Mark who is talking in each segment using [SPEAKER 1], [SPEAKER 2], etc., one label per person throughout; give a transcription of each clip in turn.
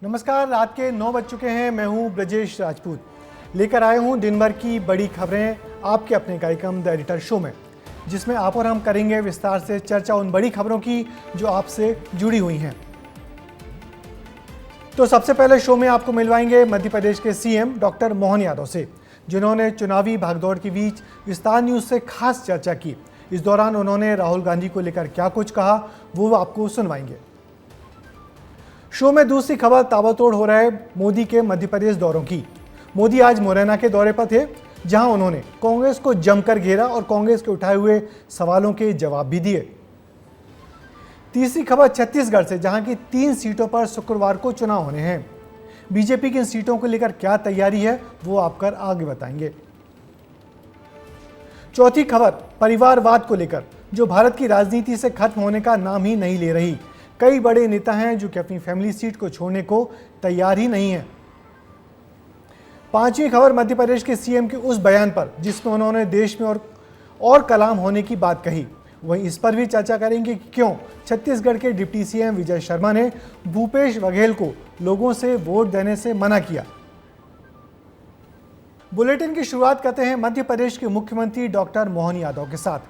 [SPEAKER 1] नमस्कार, रात के 9 बज चुके हैं। मैं हूं ब्रजेश राजपूत, लेकर आए हूं दिन भर की बड़ी खबरें आपके अपने कार्यक्रम द एडिटर शो में, जिसमें आप और हम करेंगे विस्तार से चर्चा उन बड़ी खबरों की जो आपसे जुड़ी हुई हैं। तो सबसे पहले शो में आपको मिलवाएंगे मध्य प्रदेश के सीएम डॉक्टर मोहन यादव से, जिन्होंने चुनावी भागदौड़ के बीच विस्तार न्यूज से खास चर्चा की। इस दौरान उन्होंने राहुल गांधी को लेकर क्या कुछ कहा, वो आपको सुनवाएंगे। शो में दूसरी खबर ताबड़तोड़ हो रहे मोदी के मध्य प्रदेश दौरों की। मोदी आज मुरैना के दौरे पर थे, जहां उन्होंने कांग्रेस को जमकर घेरा और कांग्रेस के उठाए हुए सवालों के जवाब भी दिए। तीसरी खबर छत्तीसगढ़ से, जहां की 3 सीटों पर शुक्रवार को चुनाव होने हैं। बीजेपी की इन सीटों को लेकर क्या तैयारी है, वो आपको आगे बताएंगे। चौथी खबर परिवारवाद को लेकर, जो भारत की राजनीति से खत्म होने का नाम ही नहीं ले रही। कई बड़े नेता हैं जो कि अपनी फैमिली सीट को छोड़ने को तैयार ही नहीं है। पांचवी खबर मध्य प्रदेश के सीएम के उस बयान पर, जिसमें उन्होंने देश में और कलाम होने की बात कही। वहीं इस पर भी चर्चा करेंगे कि क्यों छत्तीसगढ़ के डिप्टी सीएम विजय शर्मा ने भूपेश बघेल को लोगों से वोट देने से मना किया। बुलेटिन की शुरुआत करते हैं मध्य प्रदेश के मुख्यमंत्री डॉक्टर मोहन यादव के साथ,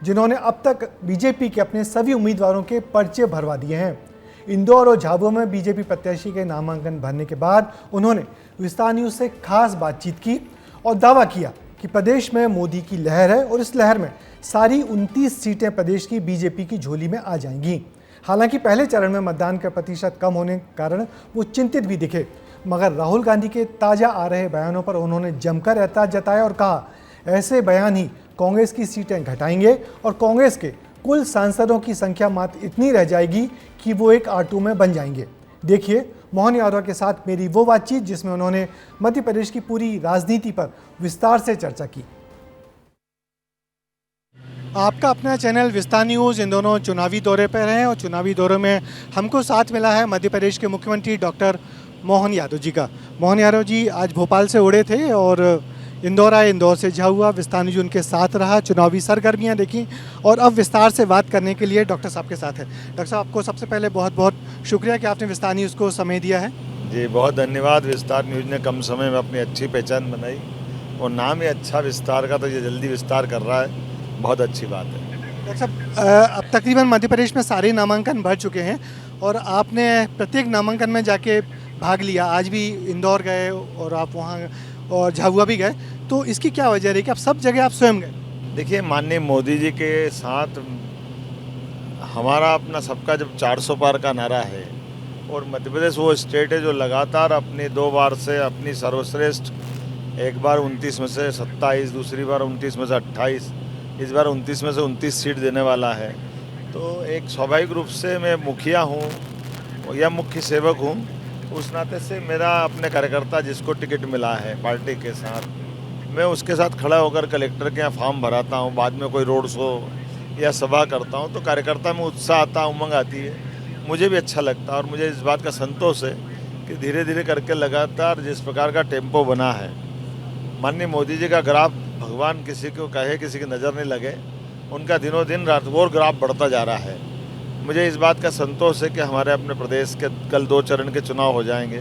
[SPEAKER 1] जिन्होंने अब तक बीजेपी के अपने सभी उम्मीदवारों के पर्चे भरवा दिए हैं। इंदौर और झाबुआ में बीजेपी प्रत्याशी के नामांकन भरने के बाद उन्होंने विस्तार न्यूज से खास बातचीत की और दावा किया कि प्रदेश में मोदी की लहर है और इस लहर में सारी 29 सीटें प्रदेश की बीजेपी की झोली में आ जाएंगी। हालांकि पहले चरण में मतदान का प्रतिशत कम होने के कारण वो चिंतित भी दिखे, मगर राहुल गांधी के ताज़ा आ रहे बयानों पर उन्होंने जमकर एतराज जताया और कहा, ऐसे बयान ही कांग्रेस की सीटें घटाएंगे और कांग्रेस के कुल सांसदों की संख्या मात्र इतनी रह जाएगी कि वो एक R2 में बन जाएंगे। देखिए मोहन यादव के साथ मेरी वो बातचीत, जिसमें उन्होंने मध्य प्रदेश की पूरी राजनीति पर विस्तार से चर्चा की। आपका अपना चैनल विस्तार न्यूज़ इन दोनों चुनावी दौरे पर हैं और चुनावी दौरे में हमको साथ मिला है मध्य प्रदेश के मुख्यमंत्री डॉक्टर मोहन यादव जी का। मोहन यादव जी आज भोपाल से उड़े थे और इंदौर आए, इंदौर से झाबुआ, विस्तार न्यूज़ उनके साथ रहा, चुनावी सरगर्मियां देखी और अब विस्तार से बात करने के लिए डॉक्टर साहब के साथ है। डॉक्टर साहब, आपको सबसे पहले बहुत बहुत शुक्रिया कि आपने विस्तार न्यूज़ को समय दिया है।
[SPEAKER 2] जी बहुत धन्यवाद। विस्तार न्यूज़ ने कम समय में अपनी अच्छी पहचान बनाई और नाम ही अच्छा विस्तार का, तो ये जल्दी विस्तार कर रहा है, बहुत अच्छी बात है।
[SPEAKER 1] डॉक्टर साहब, अब तकरीबन मध्य प्रदेश में सारे नामांकन भर चुके हैं और आपने प्रत्येक नामांकन में जाके भाग लिया। आज भी इंदौर गए और आप वहाँ और झाबुआ भी गए, तो इसकी क्या वजह रही कि आप सब जगह आप स्वयं गए?
[SPEAKER 2] देखिए, माननीय मोदी जी के साथ हमारा अपना सबका जब 400 पार का नारा है और मध्य प्रदेश वो स्टेट है जो लगातार अपनी 2 बार से अपनी सर्वश्रेष्ठ, एक बार 29 में से 27, दूसरी बार 29 में से 28, इस बार 29 में से 29 सीट देने वाला है। तो एक स्वाभाविक रूप से मैं मुखिया हूँ या मुख्य सेवक हूँ, उस नाते से मेरा अपने कार्यकर्ता जिसको टिकट मिला है पार्टी के साथ, मैं उसके साथ खड़ा होकर कलेक्टर के यहाँ फॉर्म भराता हूँ, बाद में कोई रोड शो या सभा करता हूँ, तो कार्यकर्ता में उत्साह आता, उमंग आती है, मुझे भी अच्छा लगता है और मुझे इस बात का संतोष है कि धीरे धीरे करके लगातार जिस प्रकार का टेम्पो बना है, माननीय मोदी जी का ग्राफ, भगवान किसी को कहे किसी की नज़र नहीं लगे, उनका दिनों दिन रात और ग्राफ बढ़ता जा रहा है। मुझे इस बात का संतोष है कि हमारे अपने प्रदेश के कल 2 चरण के चुनाव हो जाएंगे,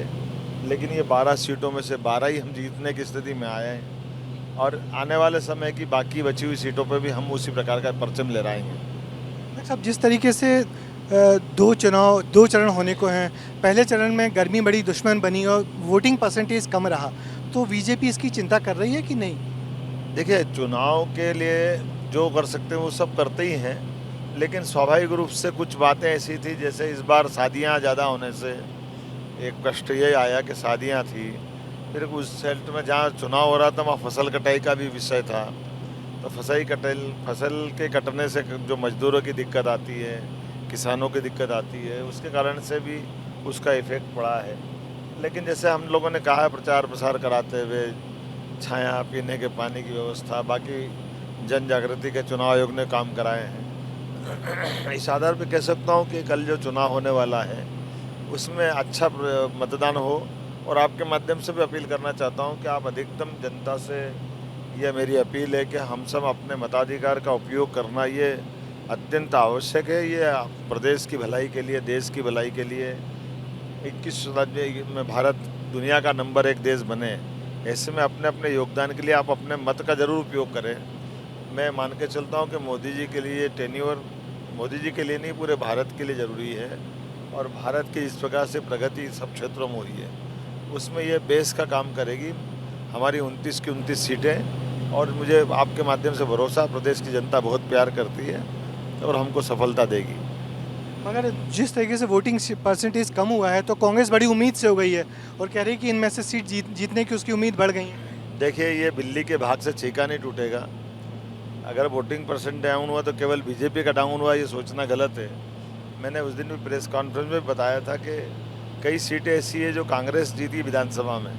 [SPEAKER 2] लेकिन ये 12 सीटों में से 12 ही हम जीतने की स्थिति में आए हैं और आने वाले समय की बाकी बची हुई सीटों पर भी हम उसी प्रकार का परचम लहराएंगे।
[SPEAKER 1] साहब, जिस तरीके से 2 चरण होने को हैं, पहले चरण में गर्मी बड़ी दुश्मन बनी और वोटिंग परसेंटेज कम रहा, तो बीजेपी इसकी चिंता कर रही है कि नहीं?
[SPEAKER 2] देखिए, चुनाव के लिए जो कर सकते हैं वो सब करते ही हैं, लेकिन स्वाभाविक रूप से कुछ बातें ऐसी थी, जैसे इस बार शादियां ज़्यादा होने से एक कष्ट ये आया कि शादियां थी, फिर उस सेल्ट में जहाँ चुनाव हो रहा था वहाँ फसल कटाई का भी विषय था, तो फसल के कटने से जो मजदूरों की दिक्कत आती है, किसानों की दिक्कत आती है, उसके कारण से भी उसका इफेक्ट पड़ा है। लेकिन जैसे हम लोगों ने कहा, प्रचार प्रसार कराते हुए छाया, पीने के पानी की व्यवस्था, बाकी जन जागृति के चुनाव आयोग ने काम कराए हैं। इस आधार पर कह सकता हूँ कि कल जो चुनाव होने वाला है उसमें अच्छा मतदान हो और आपके माध्यम से भी अपील करना चाहता हूँ कि आप अधिकतम जनता से, यह मेरी अपील है कि हम सब अपने मताधिकार का उपयोग करना ये अत्यंत आवश्यक है। ये प्रदेश की भलाई के लिए, देश की भलाई के लिए 21 शताब्दी में भारत दुनिया का नंबर 1 देश बने, ऐसे में अपने अपने योगदान के लिए आप अपने मत का ज़रूर उपयोग करें। मैं मान के चलता हूँ कि मोदी जी के लिए टेन्योर मोदी जी के लिए नहीं, पूरे भारत के लिए ज़रूरी है। और भारत की इस प्रकार से प्रगति सब क्षेत्रों में हो रही है, उसमें ये बेस का काम करेगी हमारी 29 की 29 सीटें। और मुझे आपके माध्यम से भरोसा, प्रदेश की जनता बहुत प्यार करती है और हमको सफलता देगी।
[SPEAKER 1] मगर जिस तरीके से वोटिंग परसेंटेज कम हुआ है तो कांग्रेस बड़ी उम्मीद से हो गई है और कह रही है कि इनमें से सीट जीतने की उसकी उम्मीद बढ़ गई है।
[SPEAKER 2] देखिए, ये बिल्ली के भाग से छीका नहीं टूटेगा। अगर वोटिंग परसेंट डाउन हुआ तो केवल बीजेपी का डाउन हुआ, ये सोचना गलत है। मैंने उस दिन भी प्रेस कॉन्फ्रेंस में बताया था कि कई सीटें ऐसी है जो कांग्रेस जीती विधानसभा में,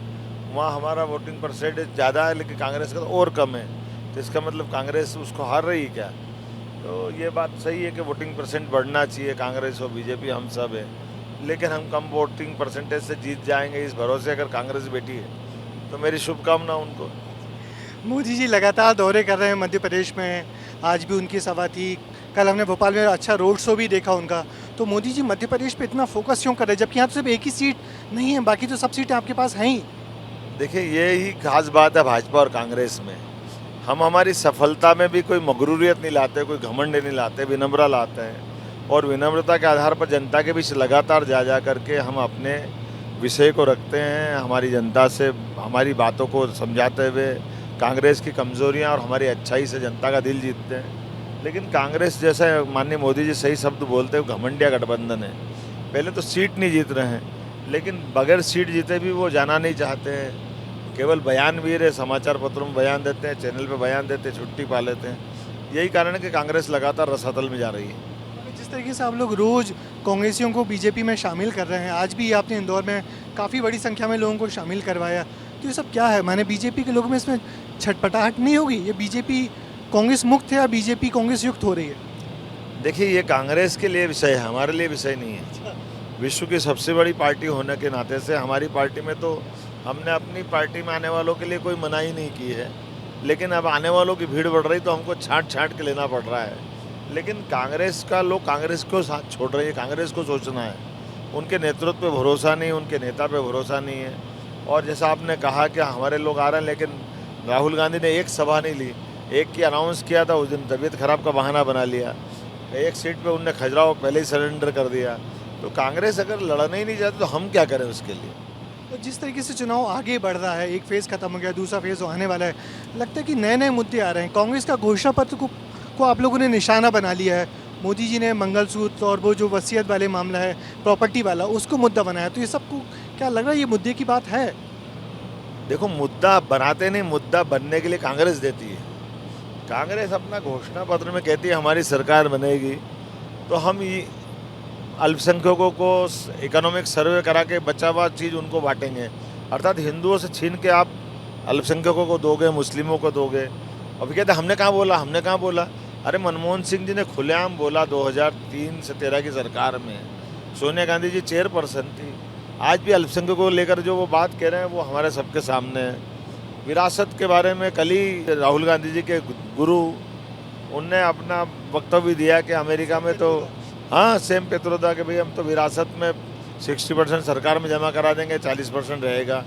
[SPEAKER 2] वहाँ हमारा वोटिंग परसेंटेज ज़्यादा है लेकिन कांग्रेस का तो और कम है। तो इसका मतलब कांग्रेस उसको हार रही क्या? तो ये बात सही है कि वोटिंग परसेंट बढ़ना चाहिए, कांग्रेस और बीजेपी हम सब है, लेकिन हम कम वोटिंग परसेंटेज से जीत जाएंगे इस भरोसे अगर कांग्रेस बैठी है। तो मेरी शुभकामना उनको।
[SPEAKER 1] मोदी जी लगातार दौरे कर रहे हैं मध्य प्रदेश में, आज भी उनकी सभा थी, कल हमने भोपाल में अच्छा रोड शो भी देखा उनका। तो मोदी जी मध्य प्रदेश पे इतना फोकस क्यों कर रहे हैं जबकि यहाँ तो सिर्फ एक ही सीट नहीं है, बाकी तो सब सीटें आपके पास हैं ही।
[SPEAKER 2] देखिए, ये ही खास बात है भाजपा और कांग्रेस में। हम हमारी सफलता में भी कोई मगरूरियत नहीं लाते, कोई घमंड नहीं लाते, विनम्रता लाते हैं। और विनम्रता के आधार पर जनता के बीच लगातार जा करके हम अपने विषय को रखते हैं, हमारी जनता से हमारी बातों को समझाते हुए कांग्रेस की कमजोरियां और हमारी अच्छाई से जनता का दिल जीतते हैं। लेकिन कांग्रेस जैसा माननीय मोदी जी सही शब्द बोलते हैं, घमंडिया गठबंधन है। पहले तो सीट नहीं जीत रहे हैं, लेकिन बगैर सीट जीते भी वो जाना नहीं चाहते हैं, केवल बयानवीर है, समाचार पत्रों में बयान देते हैं, चैनल पे बयान देते हैं, छुट्टी पा लेते हैं। यही कारण है कि कांग्रेस लगातार रसातल में जा रही है।
[SPEAKER 1] जिस तरीके से आप लोग रोज़ कांग्रेसियों को बीजेपी में शामिल कर रहे हैं, आज भी आपने इंदौर में काफ़ी बड़ी संख्या में लोगों को शामिल करवाया, तो ये सब क्या है? माने बीजेपी के लोगों में इसमें छटपटाहट नहीं होगी? ये बीजेपी कांग्रेस मुक्त है या बीजेपी कांग्रेस युक्त हो रही है?
[SPEAKER 2] देखिए, ये कांग्रेस के लिए विषय है, हमारे लिए विषय नहीं है। विश्व की सबसे बड़ी पार्टी होने के नाते से हमारी पार्टी में तो हमने अपनी पार्टी में आने वालों के लिए कोई मनाही नहीं की है, लेकिन अब आने वालों की भीड़ बढ़ रही तो हमको छांट के लेना पड़ रहा है। लेकिन कांग्रेस का लोग कांग्रेस को साथ छोड़ रहे हैं, कांग्रेस को सोचना है, उनके नेतृत्व पे भरोसा नहीं, उनके नेता पे भरोसा नहीं है। और जैसा आपने कहा कि हमारे लोग आ रहे हैं, लेकिन राहुल गांधी ने एक सभा नहीं ली, एक की अनाउंस किया था, उस दिन तबीयत खराब का बहाना बना लिया, एक सीट पे उनने खजुराहो पहले ही सरेंडर कर दिया। तो कांग्रेस अगर लड़ना ही नहीं चाहती तो हम क्या करें उसके लिए?
[SPEAKER 1] तो जिस तरीके से चुनाव आगे बढ़ रहा है, एक फेज़ खत्म हो गया, दूसरा फेज़ आने वाला है, लगता है कि नए नए मुद्दे आ रहे हैं। कांग्रेस का घोषणा पत्र को आप लोगों ने निशाना बना लिया है। मोदी जी ने मंगलसूत्र और वो जो वसीयत वाले मामला है, प्रॉपर्टी वाला, उसको मुद्दा बनाया। तो ये सबको क्या लग रहा है ये मुद्दे की बात है?
[SPEAKER 2] देखो, मुद्दा बनाते नहीं, मुद्दा बनने के लिए कांग्रेस देती है। कांग्रेस अपना घोषणा पत्र में कहती है हमारी सरकार बनेगी तो हम ये अल्पसंख्यकों को इकोनॉमिक सर्वे करा के बचा हुआ चीज़ उनको बांटेंगे, अर्थात हिंदुओं से छीन के आप अल्पसंख्यकों को दोगे, मुस्लिमों को दोगे। अभी कहते हमने कहाँ बोला? अरे मनमोहन सिंह जी ने खुलेआम बोला 2003 से 13 की सरकार में, सोनिया गांधी जी चेयरपर्सन थी। आज भी अल्पसंख्यकों को लेकर जो वो बात कह रहे हैं वो हमारे सबके सामने है। विरासत के बारे में कल ही राहुल गांधी जी के गुरु उनने अपना वक्तव्य दिया कि अमेरिका में तो हाँ सेम पेत्रोदा के भाई हम तो विरासत में 60% सरकार में जमा करा देंगे, 40% रहेगा।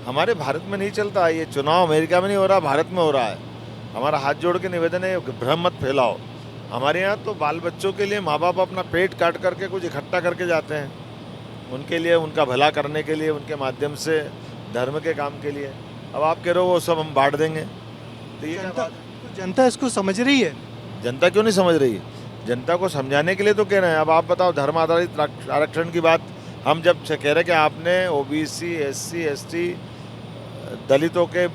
[SPEAKER 2] हमारे भारत में नहीं चलता ये चुनाव, अमेरिका में नहीं हो रहा, भारत में हो रहा है। हमारा हाथ जोड़ के निवेदन है, भ्रम मत फैलाओ। हमारे यहाँ तो बाल बच्चों के लिए माँ बाप अपना पेट काट करके कुछ इकट्ठा करके जाते हैं, उनके लिए, उनका भला करने के लिए, उनके माध्यम से धर्म के काम के लिए। अब आप कह रहे हो वो सब हम बांट देंगे, तो ये
[SPEAKER 1] जनता इसको समझ रही है?
[SPEAKER 2] जनता क्यों नहीं समझ रही है? जनता को समझाने के लिए तो कह रहे हैं। अब आप बताओ, धर्म आधारित आरक्षण की बात हम जब कह रहे हैं कि आपने ओबीसी, एससी, एसटी, दलितों के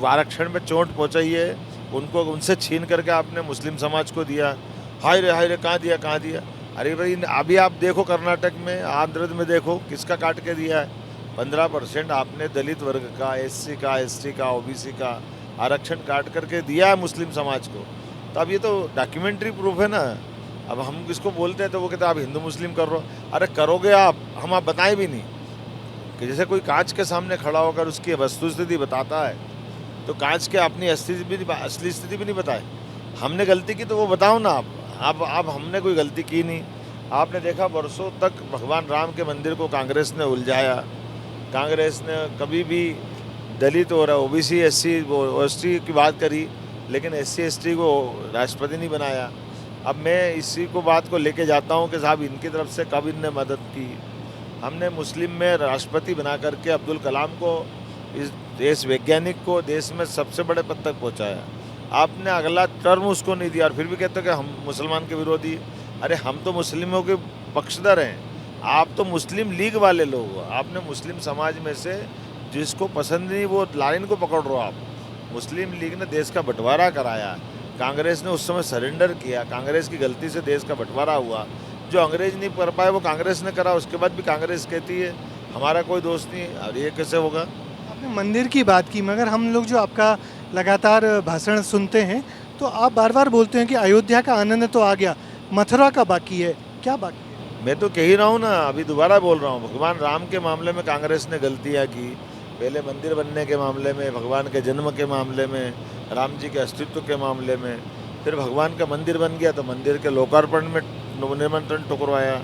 [SPEAKER 2] आरक्षण में चोट पहुँचाई है, उनको उनसे छीन करके आपने मुस्लिम समाज को दिया। हाय रे कहाँ दिया? अरे भाई, अभी आप देखो कर्नाटक में, आंध्र में देखो किसका काट के दिया है। 15% आपने दलित वर्ग का, एससी का, एसटी का, ओबीसी का आरक्षण काट करके दिया है मुस्लिम समाज को। तो अब ये तो डॉक्यूमेंट्री प्रूफ है ना। अब हम किसको बोलते हैं तो वो कहते हैं आप हिंदू मुस्लिम कर रहे हो। अरे करोगे आप बताएं भी नहीं कि जैसे कोई कांच के सामने खड़ा होकर उसकी वस्तु स्थिति बताता है तो कांच के अपनी असली स्थिति भी नहीं बताए। हमने गलती की तो वो बताओ ना आप। अब हमने कोई गलती की नहीं, आपने देखा वर्षों तक भगवान राम के मंदिर को कांग्रेस ने उलझाया। कांग्रेस ने कभी भी दलित और ओबीसी एससी एसटी की बात करी, लेकिन एससी एसटी को राष्ट्रपति नहीं बनाया। अब मैं इसी को बात को लेके जाता हूँ कि साहब इनकी तरफ से कब इनने मदद की। हमने मुस्लिम में राष्ट्रपति बना करके अब्दुल कलाम को, इस देश वैज्ञानिक को देश में सबसे बड़े पद तक पहुँचाया। आपने अगला टर्म उसको नहीं दिया और फिर भी कहते हो कि हम मुसलमान के विरोधी। अरे हम तो मुस्लिमों के पक्षधर हैं, आप तो मुस्लिम लीग वाले लोग हो। आपने मुस्लिम समाज में से जिसको पसंद नहीं वो लाइन को पकड़ रहे हो आप। मुस्लिम लीग ने देश का बंटवारा कराया, कांग्रेस ने उस समय सरेंडर किया, कांग्रेस की गलती से देश का बंटवारा हुआ। जो अंग्रेज नहीं कर पाए वो कांग्रेस ने करा, उसके बाद भी कांग्रेस कहती है हमारा कोई दोस्त नहीं। और ये कैसे होगा?
[SPEAKER 1] आपने मंदिर की बात की, मगर हम लोग जो आपका लगातार भाषण सुनते हैं तो आप बार बार बोलते हैं कि अयोध्या का आनंद तो आ गया, मथुरा का बाकी है। क्या बाकी है?
[SPEAKER 2] मैं तो कह ही रहा हूँ ना, अभी दोबारा बोल रहा हूँ, भगवान राम के मामले में कांग्रेस ने गलतियाँ की। पहले मंदिर बनने के मामले में, भगवान के जन्म के मामले में, राम जी के अस्तित्व के मामले में। फिर भगवान का मंदिर बन गया तो मंदिर के लोकार्पण में निमंत्रण ठुकरवाया।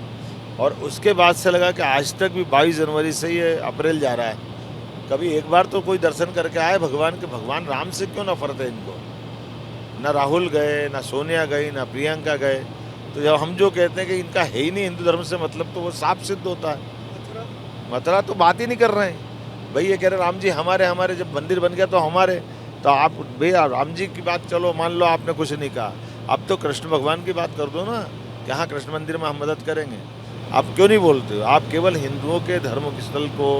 [SPEAKER 2] और उसके बाद से लगा कि आज तक भी 22 जनवरी से ये अप्रैल जा रहा है, कभी एक बार तो कोई दर्शन करके आए भगवान के। भगवान राम से क्यों नफरत है इनको? ना राहुल गए, ना सोनिया गई, ना प्रियंका गए। तो जब हम जो कहते हैं कि इनका है ही नहीं हिंदू धर्म से मतलब, तो वो साफ सिद्ध होता है। मथुरा तो बात ही नहीं कर रहे हैं भाई। ये कह रहे राम जी हमारे हमारे, जब मंदिर बन गया तो हमारे। तो आप भैया राम जी की बात चलो मान लो आपने कुछ नहीं कहा, अब तो कृष्ण भगवान की बात कर दो ना कि हाँ कृष्ण मंदिर में हम मदद करेंगे। आप क्यों नहीं बोलते हो? आप केवल हिंदुओं के धर्म स्थल को,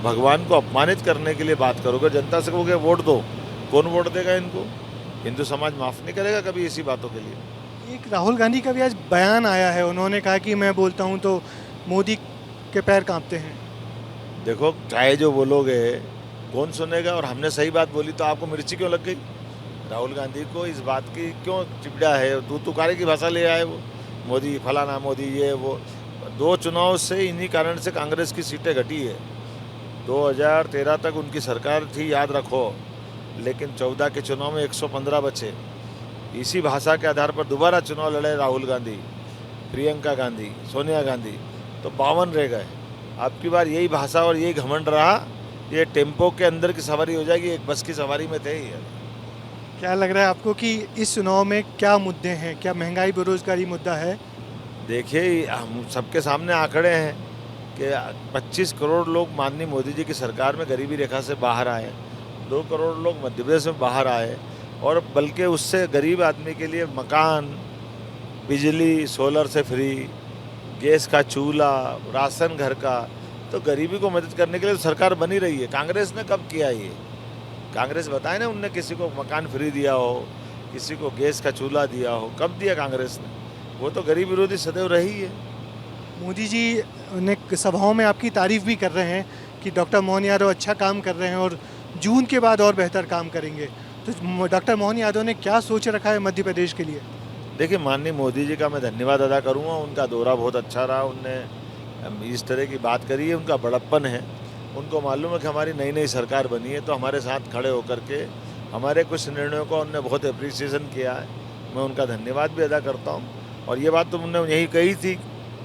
[SPEAKER 2] भगवान को अपमानित करने के लिए बात करोगे। जनता से कहोगे वोट दो, कौन वोट देगा इनको? हिंदू समाज माफ़ नहीं करेगा कभी ऐसी बातों के लिए।
[SPEAKER 1] एक राहुल गांधी का भी आज बयान आया है, उन्होंने कहा कि मैं बोलता हूं तो मोदी के पैर कांपते हैं।
[SPEAKER 2] देखो चाहे जो बोलोगे कौन सुनेगा, और हमने सही बात बोली तो आपको मिर्ची क्यों लग गई? राहुल गांधी को इस बात की क्यों चिपड़ा है? तू तुकारी की भाषा ले आए वो, मोदी फलाना, मोदी ये वो। 2 चुनाव से इन्हीं कारण से कांग्रेस की सीटें घटी है। 2013 तक उनकी सरकार थी, याद रखो, लेकिन 14 के चुनाव में 115 बचे। इसी भाषा के आधार पर दोबारा चुनाव लड़े राहुल गांधी, प्रियंका गांधी, सोनिया गांधी, तो 52 रह गए। अब की बार यही भाषा और यही घमंड रहा, ये टेम्पो के अंदर की सवारी हो जाएगी, एक बस की सवारी में थे ही।
[SPEAKER 1] क्या लग रहा है आपको कि इस चुनाव में क्या मुद्दे हैं? क्या महंगाई, बेरोजगारी मुद्दा है?
[SPEAKER 2] देखिए हम सबके सामने आंकड़े हैं कि 25 करोड़ लोग माननीय मोदी जी की सरकार में गरीबी रेखा से बाहर आए, 2 करोड़ लोग मध्य प्रदेश में बाहर आए, और बल्कि उससे गरीब आदमी के लिए मकान, बिजली सोलर से फ्री, गैस का चूल्हा, राशन घर का। तो गरीबी को मदद करने के लिए तो सरकार बनी रही है। कांग्रेस ने कब किया ये? कांग्रेस बताए ना, उनने किसी को मकान फ्री दिया हो, किसी को गैस का चूल्हा दिया हो? कब दिया कांग्रेस ने? वो तो गरीब विरोधी सदैव रही है।
[SPEAKER 1] मोदी जी ने सभाओं में आपकी तारीफ भी कर रहे हैं कि डॉक्टर मोहन यादव अच्छा काम कर रहे हैं और जून के बाद और बेहतर काम करेंगे। तो डॉक्टर मोहन यादव ने क्या सोच रखा है मध्य प्रदेश के लिए?
[SPEAKER 2] देखिए माननीय मोदी जी का मैं धन्यवाद अदा करूँगा, उनका दौरा बहुत अच्छा रहा। उनने इस तरह की बात करी है, उनका बड़प्पन है। उनको मालूम है कि हमारी नई नई सरकार बनी है, तो हमारे साथ खड़े होकर के हमारे कुछ निर्णयों का उनने बहुत अप्रिसिएशन किया है। मैं उनका धन्यवाद भी अदा करता हूँ। और ये बात तो उन्होंने यही कही थी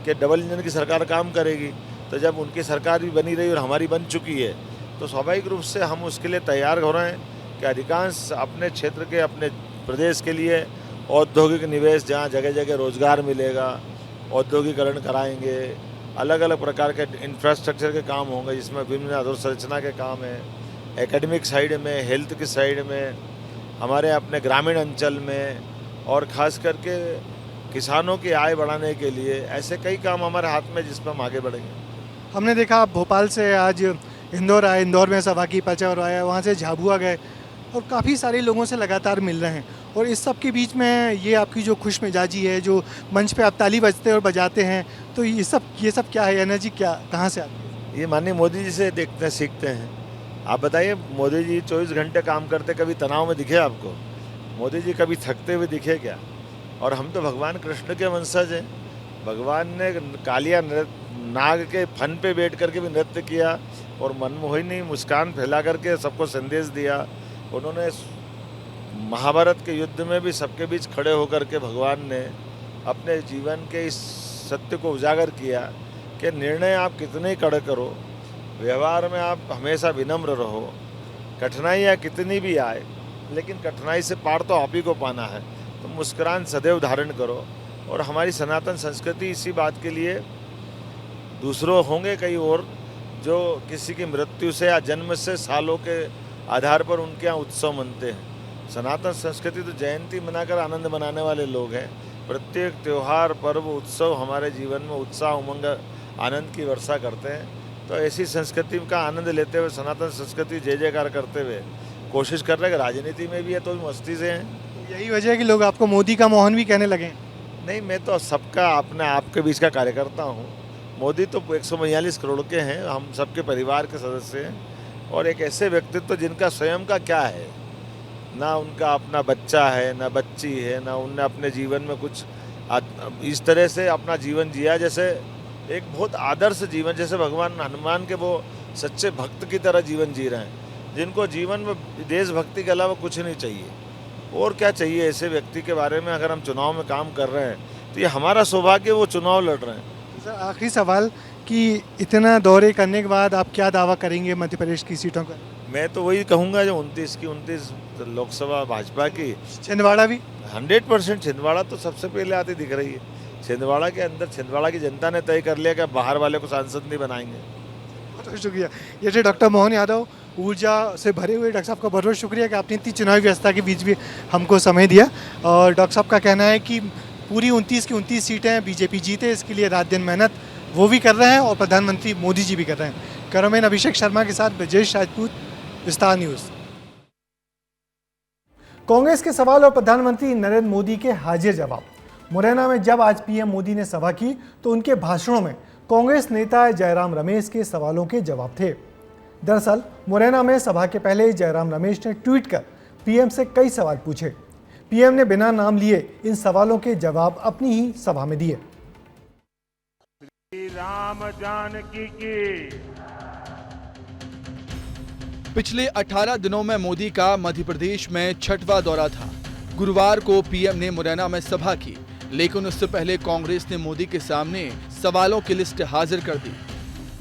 [SPEAKER 2] कि डबल इंजन की सरकार काम करेगी। तो जब उनकी सरकार भी बनी रही और हमारी बन चुकी है, तो स्वाभाविक रूप से हम उसके लिए तैयार हो रहे हैं कि अधिकांश अपने क्षेत्र के, अपने प्रदेश के लिए औद्योगिक निवेश, जहाँ जगह जगह रोजगार मिलेगा, औद्योगिकरण कराएंगे। अलग अलग प्रकार के इंफ्रास्ट्रक्चर के काम होंगे, जिसमें विभिन्न अधोसंरचना के काम है, एकेडमिक साइड में, हेल्थ की साइड में, हमारे अपने ग्रामीण अंचल में, और ख़ास करके किसानों की आय बढ़ाने के लिए। ऐसे कई काम हमारे हाथ में जिस पर हम आगे बढ़ेंगे।
[SPEAKER 1] हमने देखा आप भोपाल से आज इंदौर आए, इंदौर में सभा की पर्चा करवाया, वहाँ से झाबुआ गए और काफ़ी सारे लोगों से लगातार मिल रहे हैं। और इस सब के बीच में ये आपकी जो खुश मिजाजी है, जो मंच पे आप ताली बजते और बजाते हैं, तो ये सब क्या है? एनर्जी क्या, कहाँ से आती है?
[SPEAKER 2] ये माननीय मोदी जी से देखते हैं, सीखते हैं। आप बताइए, मोदी जी 24 घंटे काम करते, कभी तनाव में दिखे आपको? मोदी जी कभी थकते हुए दिखे क्या? और हम तो भगवान कृष्ण के वंशज हैं। भगवान ने कालिया नाग के फन पे बैठ करके भी नृत्य किया और मनमोहिनी मुस्कान फैला करके सबको संदेश दिया। उन्होंने महाभारत के युद्ध में भी सबके बीच खड़े होकर के भगवान ने अपने जीवन के इस सत्य को उजागर किया कि निर्णय आप कितने ही कड़े करो, व्यवहार में आप हमेशा विनम्र रहो, कठिनाइयाँ कितनी भी आए लेकिन कठिनाई से पार तो आप ही को पाना है, तो मुस्कुरान सदैव धारण करो। और हमारी सनातन संस्कृति इसी बात के लिए, दूसरों होंगे कई और जो किसी की मृत्यु से या जन्म से सालों के आधार पर उनके यहाँ उत्सव मनते हैं। सनातन संस्कृति तो जयंती मनाकर आनंद मनाने वाले लोग हैं। प्रत्येक त्यौहार, पर्व, उत्सव हमारे जीवन में उत्साह, उमंग, आनंद की वर्षा करते हैं। तो ऐसी संस्कृति का आनंद लेते हुए, सनातन संस्कृति जय जयकार करते हुए कोशिश कर रहे हैं कि राजनीति में भी है तो मस्ती से हैं।
[SPEAKER 1] यही वजह है कि लोग आपको मोदी का मोहन भी कहने लगे।
[SPEAKER 2] नहीं, मैं तो सबका अपने आपके बीच का कार्यकर्ता हूँ। मोदी तो 142 करोड़ के हैं, हम सबके परिवार के सदस्य हैं। और एक ऐसे व्यक्तित्व जिनका स्वयं का क्या है, ना उनका अपना बच्चा है, ना बच्ची है, ना उनने अपने जीवन में कुछ इस तरह से अपना जीवन जिया जैसे एक बहुत आदर्श जीवन, जैसे भगवान हनुमान के वो सच्चे भक्त की तरह जीवन जी रहे हैं, जिनको जीवन में देशभक्ति के अलावा कुछ नहीं चाहिए। और क्या चाहिए ऐसे व्यक्ति के बारे में? अगर हम चुनाव में काम कर रहे हैं तो ये हमारा सौभाग्य, वो चुनाव लड़ रहे हैं।
[SPEAKER 1] सर, आखिरी सवाल कि इतना दौरे करने के बाद आप क्या दावा करेंगे मध्य प्रदेश की सीटों का?
[SPEAKER 2] मैं तो वही कहूँगा जो 29 लोकसभा भाजपा की।
[SPEAKER 1] छिंदवाड़ा भी
[SPEAKER 2] 100% छिंदवाड़ा तो सबसे पहले आती दिख रही है। छिंदवाड़ा के अंदर छिंदवाड़ा की जनता ने तय कर लिया कि बाहर वाले को सांसद नहीं बनाएंगे।
[SPEAKER 1] बहुत बहुत शुक्रिया। ये थे डॉक्टर मोहन यादव, ऊर्जा से भरे हुए। डॉक्टर साहब का बहुत बहुत शुक्रिया कि आपने इतनी चुनावी व्यवस्था के बीच भी हमको समय दिया। और डॉक्टर साहब का कहना है कि पूरी 29 की 29 सीटें बीजेपी जीते, इसके लिए रात दिन मेहनत वो भी कर रहे हैं और प्रधानमंत्री मोदी जी भी कर रहे हैं। कैमरामैन अभिषेक शर्मा के साथ ब्रजेश राजपूत, विस्तार न्यूज़। कांग्रेस के सवाल और प्रधानमंत्री नरेंद्र मोदी के हाजिर जवाब। मुरैना में जब आज पीएम मोदी ने सभा की तो उनके भाषणों में कांग्रेस नेता जयराम रमेश के सवालों के जवाब थे। दरअसल मुरैना में सभा के पहले जयराम रमेश ने ट्वीट कर पीएम से कई सवाल पूछे। पीएम ने बिना नाम लिए इन सवालों के जवाब अपनी ही सभा में दिए।
[SPEAKER 3] राम जानकी की।
[SPEAKER 4] पिछले 18 दिनों में मोदी का मध्य प्रदेश में 6वां दौरा था। गुरुवार को पीएम ने मुरैना में सभा की, लेकिन उससे पहले कांग्रेस ने मोदी के सामने सवालों की लिस्ट हाजिर कर दी।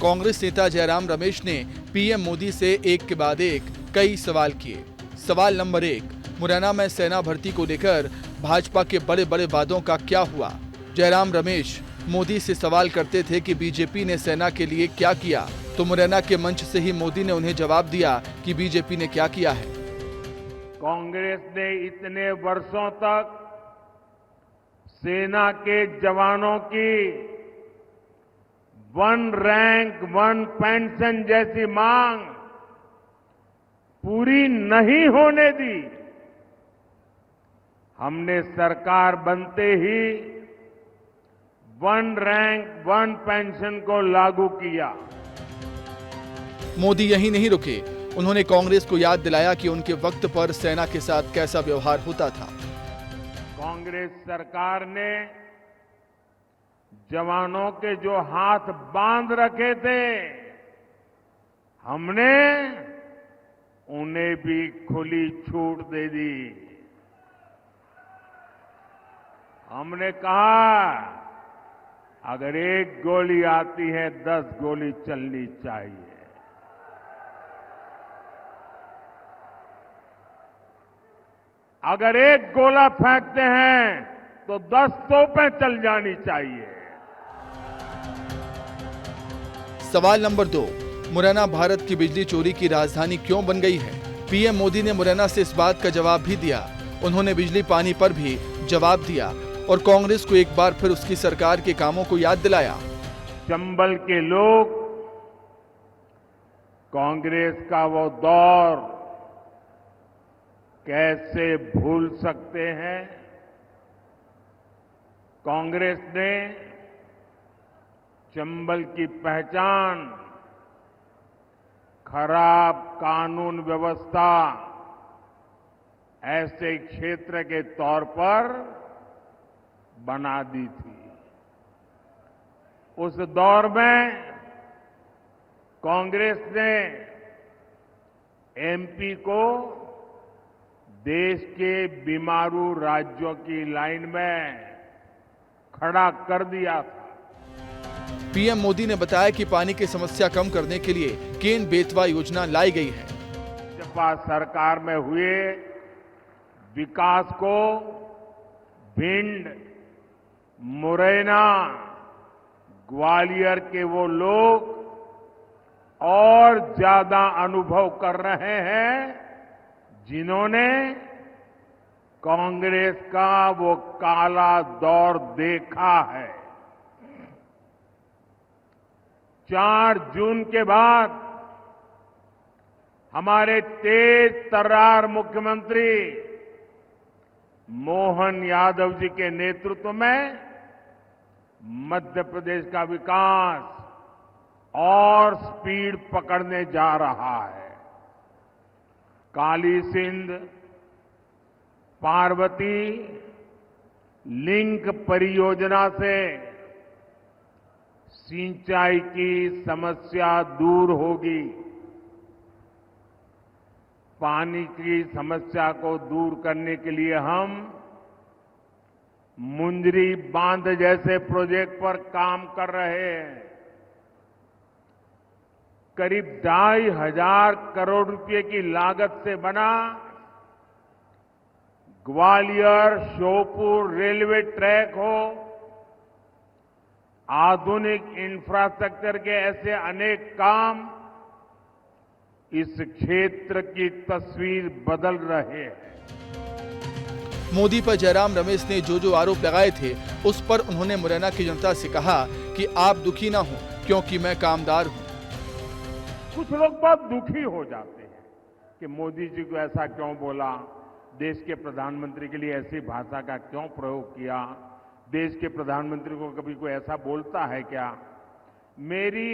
[SPEAKER 4] कांग्रेस नेता जयराम रमेश ने पीएम मोदी से एक के बाद एक कई सवाल किए। सवाल नंबर 1, मुरैना में सेना भर्ती को लेकर भाजपा के बड़े बड़े वादों का क्या हुआ? जयराम रमेश मोदी से सवाल करते थे कि बीजेपी ने सेना के लिए क्या किया, तो मुरैना के मंच से ही मोदी ने उन्हें जवाब दिया कि बीजेपी ने क्या किया है।
[SPEAKER 3] कांग्रेस ने इतने वर्षों तक सेना के जवानों की 1 रैंक 1 पेंशन जैसी मांग पूरी नहीं होने दी। हमने सरकार बनते ही 1 रैंक 1 पेंशन को लागू किया।
[SPEAKER 4] मोदी यहीं नहीं रुके, उन्होंने कांग्रेस को याद दिलाया कि उनके वक्त पर सेना के साथ कैसा व्यवहार होता था।
[SPEAKER 3] कांग्रेस सरकार ने जवानों के जो हाथ बांध रखे थे, हमने उन्हें भी खुली छूट दे दी। हमने कहा अगर एक गोली आती है 10 गोली चलनी चाहिए। अगर एक गोला फेंकते हैं तो 10 तोपें चल जानी चाहिए।
[SPEAKER 4] सवाल नंबर 2, मुरैना भारत की बिजली चोरी की राजधानी क्यों बन गई है? पीएम मोदी ने मुरैना से इस बात का जवाब भी दिया। उन्होंने बिजली पानी पर भी जवाब दिया और कांग्रेस को एक बार फिर उसकी सरकार के कामों को याद दिलाया।
[SPEAKER 3] चंबल के लोग कांग्रेस का वो दौर कैसे भूल सकते हैं? कांग्रेस ने चंबल की पहचान खराब कानून व्यवस्था ऐसे क्षेत्र के तौर पर बना दी थी। उस दौर में कांग्रेस ने एमपी को देश के बीमारू राज्यों की लाइन में खड़ा कर दिया था।
[SPEAKER 4] पीएम मोदी ने बताया कि पानी की समस्या कम करने के लिए केन बेतवा योजना लाई गई है।
[SPEAKER 3] भाजपा सरकार में हुए विकास को भिंड, मुरैना, ग्वालियर के वो लोग और ज्यादा अनुभव कर रहे हैं जिन्होंने कांग्रेस का वो काला दौर देखा है। 4 जून के बाद हमारे तेज तर्रार मुख्यमंत्री मोहन यादव जी के नेतृत्व में मध्य प्रदेश का विकास और स्पीड पकड़ने जा रहा है। काली सिंध, पार्वती लिंक परियोजना से सिंचाई की समस्या दूर होगी। पानी की समस्या को दूर करने के लिए हम मुंदरी बांध जैसे प्रोजेक्ट पर काम कर रहे हैं। करीब 2,500 करोड़ रुपए की लागत से बना ग्वालियर श्योपुर रेलवे ट्रैक हो, आधुनिक इंफ्रास्ट्रक्चर के ऐसे अनेक काम इस क्षेत्र की तस्वीर बदल रहे हैं।
[SPEAKER 4] मोदी पर जयराम रमेश ने जो आरोप लगाए थे उस पर उन्होंने मुरैना की जनता से कहा कि आप दुखी ना हो क्योंकि मैं कामदार हूं।
[SPEAKER 3] कुछ लोग बहुत दुखी हो जाते हैं कि मोदी जी को ऐसा क्यों बोला, देश के प्रधानमंत्री के लिए ऐसी भाषा का क्यों प्रयोग किया, देश के प्रधानमंत्री को कभी कोई ऐसा बोलता है क्या। मेरी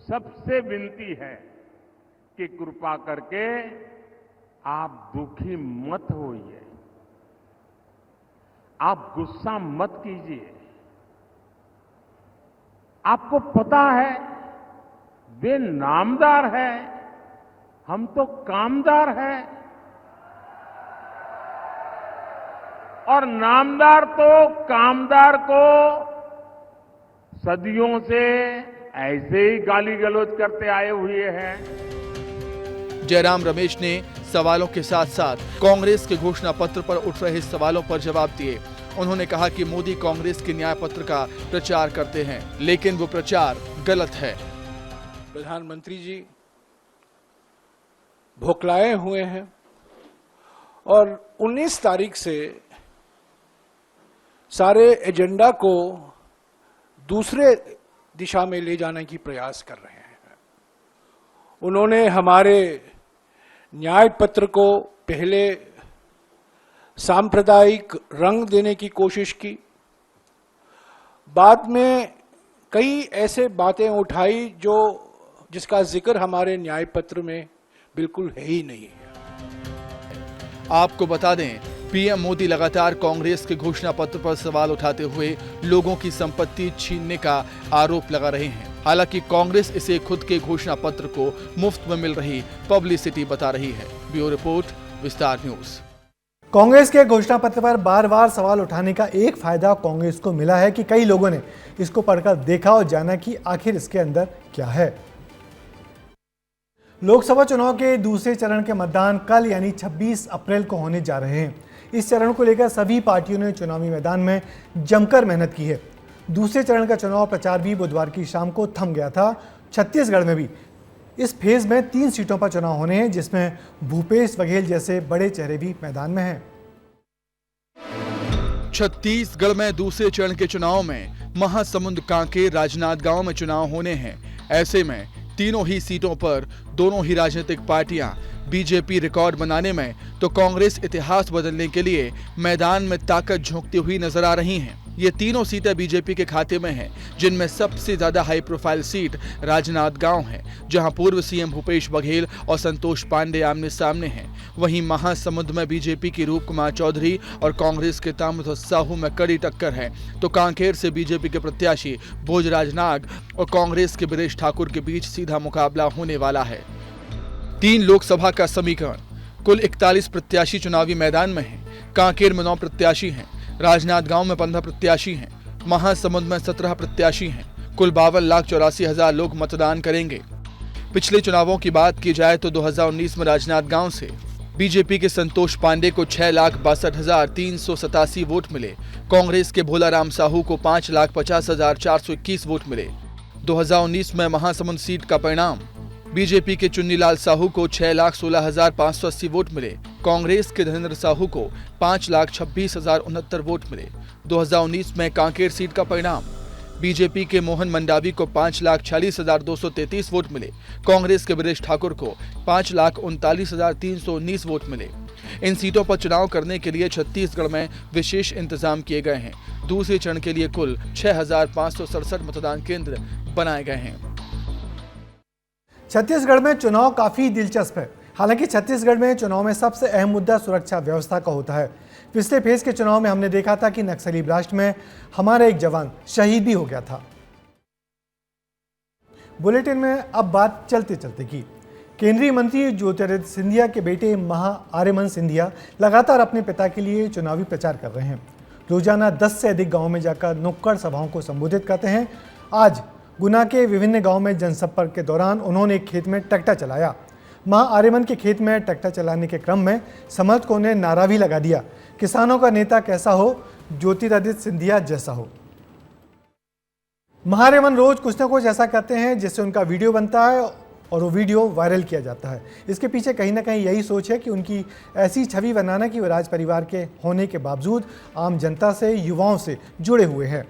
[SPEAKER 3] सबसे विनती है कि कृपा करके आप दुखी मत होइए, आप गुस्सा मत कीजिए। आपको पता है वे नामदार है, हम तो कामदार हैं। और नामदार तो कामदार को सदियों से ऐसे ही गाली गलौज करते आए हुए हैं।
[SPEAKER 4] जयराम रमेश ने सवालों के साथ साथ कांग्रेस के घोषणा पत्र पर उठ रहे सवालों पर जवाब दिए। उन्होंने कहा कि मोदी कांग्रेस के न्याय पत्र का प्रचार करते हैं, लेकिन वो प्रचार गलत है।
[SPEAKER 5] प्रधानमंत्री जी भोखलाए हुए हैं और 19 तारीख से सारे एजेंडा को दूसरे दिशा में ले जाने की प्रयास कर रहे हैं। उन्होंने हमारे न्याय पत्र को पहले सांप्रदायिक रंग देने की कोशिश की, बाद में कई ऐसे बातें उठाई जिसका जिक्र हमारे न्याय पत्र में बिल्कुल है ही नहीं है।
[SPEAKER 4] आपको बता दें, पीएम मोदी लगातार कांग्रेस के घोषणा पत्र पर सवाल उठाते हुए लोगों की संपत्ति छीनने का आरोप लगा रहे हैं। हालांकि कांग्रेस इसे खुद के घोषणा पत्र को मुफ्त में मिल रही पब्लिसिटी बता रही है। ब्यूरो रिपोर्ट, विस्तार न्यूज।
[SPEAKER 1] कांग्रेस के घोषणा पत्र पर बार बार सवाल उठाने का एक फायदा कांग्रेस को मिला है कि कई लोगों ने इसको पढ़कर देखा और जाना कि आखिर इसके अंदर क्या है। लोकसभा चुनाव के दूसरे चरण के मतदान कल यानी 26 अप्रैल को होने जा रहे हैं। इस चरण को लेकर सभी पार्टियों ने चुनावी मैदान में जमकर मेहनत की है। दूसरे चरण का चुनाव प्रचार भी बुधवार की शाम को थम गया था। छत्तीसगढ़ में भी इस फेज में 3 सीटों पर चुनाव होने हैं, जिसमें भूपेश बघेल जैसे बड़े चेहरे भी मैदान में हैं।
[SPEAKER 4] छत्तीसगढ़ में दूसरे चरण के चुनाव में महासमुंद, कांकेर, राजनांदगांव में चुनाव होने हैं। ऐसे में तीनों ही सीटों पर दोनों ही राजनीतिक पार्टियां बीजेपी रिकॉर्ड बनाने में तो कांग्रेस इतिहास बदलने के लिए मैदान में ताकत झोंकती हुई नजर आ रही हैं। ये तीनों सीटें बीजेपी के खाते में हैं, जिनमें सबसे ज्यादा हाई प्रोफाइल सीट राजनांदगांव है, जहां पूर्व सीएम भूपेश बघेल और संतोष पांडे आमने सामने हैं। वहीं महासमुंद में बीजेपी की रूप कुमार चौधरी और कांग्रेस के ताम्रध्वज साहू में कड़ी टक्कर है, तो कांकेर से बीजेपी के प्रत्याशी भोजराज नाग और कांग्रेस के बीरेश ठाकुर के बीच सीधा मुकाबला होने वाला है। 3 लोकसभा का समीकरण, कुल 41 प्रत्याशी चुनावी मैदान में हैं। कांकेर में 9 प्रत्याशी हैं, राजनांदगांव में 15 प्रत्याशी हैं, महासमुंद में 17 प्रत्याशी हैं, कुल 52,84,000 लोग मतदान करेंगे। पिछले चुनावों की बात की जाए तो 2019 में राजनांदगांव से बीजेपी के संतोष पांडे को 6,62,387 वोट मिले। कांग्रेस के भोलाराम साहू को 5,50,421 वोट मिले। 2019 में महासमुंद सीट का परिणाम, बीजेपी के चुन्नीलाल साहू को 6,16,580 वोट मिले। कांग्रेस के धनेन्द्र साहू को 5,26,069 वोट मिले। 2019 में कांकेर सीट का परिणाम, बीजेपी के मोहन मंडावी को 5,46,233 वोट मिले। कांग्रेस के ब्रजेश ठाकुर को 5,39,319 वोट मिले। इन सीटों पर चुनाव करने के लिए छत्तीसगढ़ में विशेष इंतजाम किए गए हैं। दूसरे चरण के लिए कुल 6,567 मतदान केंद्र बनाए गए हैं।
[SPEAKER 1] छत्तीसगढ़ में चुनाव काफी दिलचस्प है। हालांकि छत्तीसगढ़ में चुनाव में सबसे अहम मुद्दा सुरक्षा व्यवस्था का होता है। पिछले फेज के चुनाव में हमने देखा था कि नक्सली ब्लास्ट में हमारा एक जवान शहीद भी हो गया था। बुलेटिन में अब बात चलते चलते की। केंद्रीय मंत्री ज्योतिरादित्य सिंधिया के बेटे महा आर्यमन सिंधिया लगातार अपने पिता के लिए चुनावी प्रचार कर रहे हैं। रोजाना 10 से अधिक गाँव में जाकर नुक्कड़ सभाओं को संबोधित करते हैं। आज गुना के विभिन्न गांव में जनसंपर्क के दौरान उन्होंने एक खेत में ट्रैक्टर चलाया। मां आर्यमन के खेत में ट्रैक्टर चलाने के क्रम में समर्थकों ने नारा भी लगा दिया, किसानों का नेता कैसा हो, ज्योतिरादित्य सिंधिया जैसा हो। मां आर्यमन रोज कुछ न कुछ ऐसा करते हैं जिससे उनका वीडियो बनता है और वो वीडियो वायरल किया जाता है। इसके पीछे कहीं ना कहीं यही सोच है कि उनकी ऐसी छवि बनाना कि वो राज परिवार के होने के बावजूद आम जनता से, युवाओं से जुड़े हुए हैं।